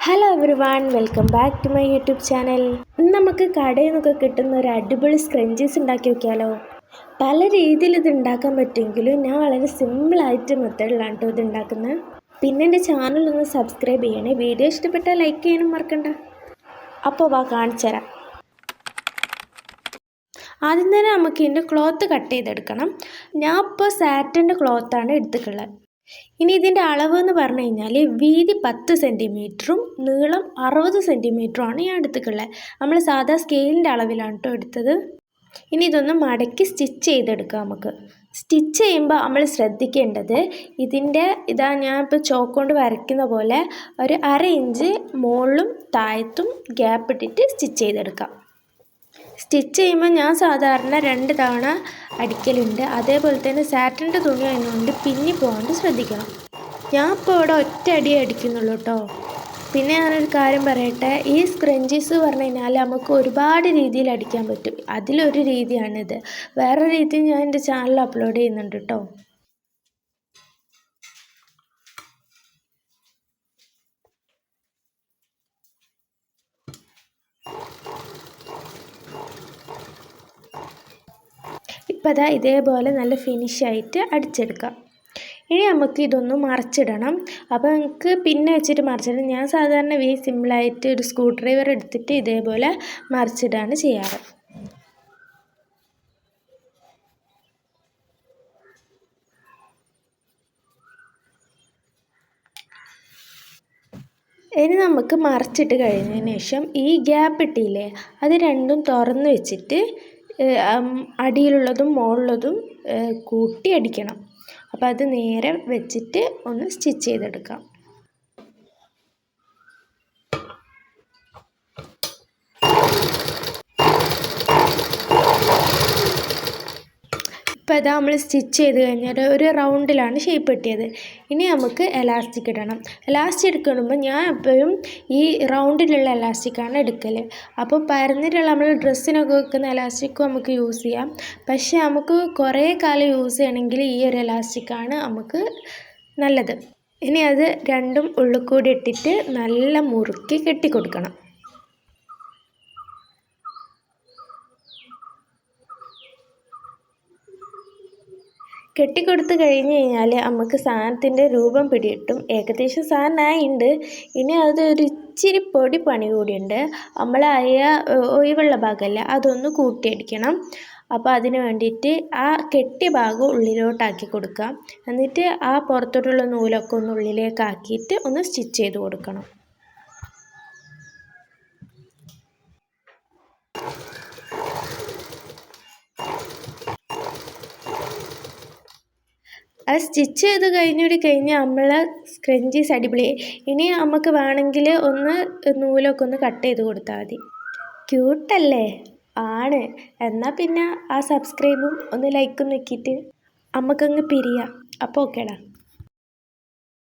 Hello everyone, welcome back to my YouTube channel. ഇന്ന് നമുക്ക് കടയിൽ നിന്നൊക്കെ കിട്ടുന്ന ഒരു അടിപൊളി സ്ക്രഞ്ചീസ് ഉണ്ടാക്കി നോക്കിയാലോ. പല രീതിയിൽ ഇത് ഉണ്ടാക്കാൻ പറ്റുമെങ്കിലും ഞാൻ വളരെ സിമ്പിളായിട്ട് മെത്തേഡിലാണ് കേട്ടോ ഇത് ഉണ്ടാക്കുന്നത്. പിന്നെ എൻ്റെ ചാനലൊന്ന് സബ്സ്ക്രൈബ് ചെയ്യണേ. വീഡിയോ ഇഷ്ടപ്പെട്ടാൽ ലൈക്ക് ചെയ്യാനും മറക്കണ്ട. അപ്പോൾ കാണിച്ചു തരാം. ആദ്യം തന്നെ നമുക്ക് ഇതിൻ്റെ ക്ലോത്ത് കട്ട് ചെയ്തെടുക്കണം. ഞാൻ ഇപ്പോൾ സാറ്റിൻ്റെ ക്ലോത്താണ് എടുത്തിട്ടുള്ളത്. ഇനി ഇതിൻ്റെ അളവ് എന്ന് പറഞ്ഞു കഴിഞ്ഞാൽ വീതി 10 സെൻറ്റിമീറ്ററും നീളം 60 സെൻറ്റിമീറ്ററുമാണ് ഞാൻ എടുത്തിട്ടുള്ളത്. നമ്മൾ സാധാ സ്കെയിലിൻ്റെ അളവിലാണ് കേട്ടോ എടുത്തത്. ഇനി ഇതൊന്ന് മടക്കി സ്റ്റിച്ച് ചെയ്തെടുക്കാം. നമുക്ക് സ്റ്റിച്ച് ചെയ്യുമ്പോൾ നമ്മൾ ശ്രദ്ധിക്കേണ്ടത് ഞാൻ ഇപ്പോൾ ചോക്ക് കൊണ്ട് വരയ്ക്കുന്ന പോലെ ഒരു 1/2 ഇഞ്ച് മുകളിലും താഴത്തും ഗ്യാപ്പ് ഇട്ടിട്ട് സ്റ്റിച്ച് ചെയ്തെടുക്കാം. സ്റ്റിച്ച് ചെയ്യുമ്പോൾ ഞാൻ സാധാരണ 2 തവണ അടിക്കലുണ്ട്. അതേപോലെ തന്നെ സാറ്റിൻ്റെ തുണി ആയതുകൊണ്ട് പിന്നി പോകാണ്ട് ശ്രദ്ധിക്കണം. ഞാൻ ഇപ്പോൾ ഇവിടെ ഒറ്റ അടിയേ അടിക്കുന്നുള്ളൂ കേട്ടോ. പിന്നെ ഞാനൊരു കാര്യം പറയട്ടെ, ഈ സ്ക്രഞ്ചീസ് പറഞ്ഞു കഴിഞ്ഞാൽ നമുക്ക് ഒരുപാട് രീതിയിൽ അടിക്കാൻ പറ്റും. അതിലൊരു രീതിയാണിത്. വേറെ രീതി ഞാൻ എൻ്റെ ചാനലിൽ അപ്ലോഡ് ചെയ്യുന്നുണ്ട് കേട്ടോ. ഇപ്പോൾ ഇതേപോലെ നല്ല ഫിനിഷായിട്ട് അടിച്ചെടുക്കാം. ഇനി നമുക്ക് ഇതൊന്ന് മറിച്ചിടണം. അപ്പോൾ നമുക്ക് പിന്നെ വെച്ചിട്ട് മറിച്ചിടണം. ഞാൻ സാധാരണ സിമ്പിളായിട്ട് ഒരു സ്ക്രൂ ഡ്രൈവർ എടുത്തിട്ട് ഇതേപോലെ മറിച്ചിടാണ് ചെയ്യാറ്. ഇനി നമുക്ക് മറിച്ചിട്ട് കഴിഞ്ഞതിന് ശേഷം ഈ ഗ്യാപ്പ് ഇട്ടില്ലേ, അത് രണ്ടും തുറന്ന് വെച്ചിട്ട് അടിയിലുള്ളതും മുകളിലുള്ളതും കൂട്ടി അടിക്കണം. അപ്പോൾ അത് നേരെ വെച്ചിട്ട് ഒന്ന് സ്റ്റിച്ച് ചെയ്തെടുക്കാം. ഇപ്പോൾ നമ്മൾ സ്റ്റിച്ച് ചെയ്ത് കഴിഞ്ഞാൽ ഒരു റൗണ്ടിലാണ് ഷേപ്പ് കിട്ടിയത്. ഇനി നമുക്ക് എലാസ്റ്റിക് ഇടണം. എലാസ്റ്റിക് എടുക്കുമ്പോൾ ഞാൻ എപ്പോഴും ഈ റൗണ്ടിലുള്ള എലാസ്റ്റിക്കാണ് എടുക്കൽ. അപ്പോൾ പരന്നിട്ടുള്ള നമ്മൾ ഡ്രസ്സിനൊക്കെ വെക്കുന്ന എലാസ്റ്റിക്കും നമുക്ക് യൂസ് ചെയ്യാം. പക്ഷേ നമുക്ക് കുറേ കാലം യൂസ് ചെയ്യണമെങ്കിൽ ഈ ഒരു എലാസ്റ്റിക്കാണ് നമുക്ക് നല്ലത്. ഇനി അത് രണ്ടും ഉള്ളിൽ കൂടി ഇട്ടിട്ട് നല്ല മുറുക്കി കെട്ടിക്കൊടുക്കണം. കെട്ടിക്കൊടുത്ത് കഴിഞ്ഞ് കഴിഞ്ഞാൽ നമുക്ക് സാധനത്തിൻ്റെ രൂപം പിടികിട്ടും. ഏകദേശം സാധനമായിട്ടുണ്ട്. ഇനി അതൊരു ഇച്ചിരി പണി കൂടിയുണ്ട്. നമ്മൾ ഒഴിവുള്ള ഭാഗമല്ല, അതൊന്ന് കൂട്ടിയടിക്കണം. അപ്പോൾ അതിന് വേണ്ടിയിട്ട് ആ കെട്ടിയ ഭാഗം ഉള്ളിലോട്ടാക്കി കൊടുക്കാം. എന്നിട്ട് ആ പുറത്തോട്ടുള്ള നൂലൊക്കെ ഒന്ന് ഉള്ളിലേക്കാക്കിയിട്ട് ഒന്ന് സ്റ്റിച്ച് ചെയ്ത് കൊടുക്കണം. അത് സ്റ്റിച്ച് ചെയ്ത് കഴിഞ്ഞാൽ നമ്മളെ സ്ക്രഞ്ചീസ് അടിപൊളി. ഇനി നമുക്ക് വേണമെങ്കിൽ ഒന്ന് നൂലൊക്കെ ഒന്ന് കട്ട് ചെയ്ത് കൊടുത്താൽ മതി. ക്യൂട്ടല്ലേ? ആണ്. എന്നാൽ പിന്നെ ആ സബ്സ്ക്രൈബും ഒന്ന് ലൈക്കും നോക്കിയിട്ട് നമുക്കങ്ങ് പിരിയാം. അപ്പോൾ ഓക്കേടാ.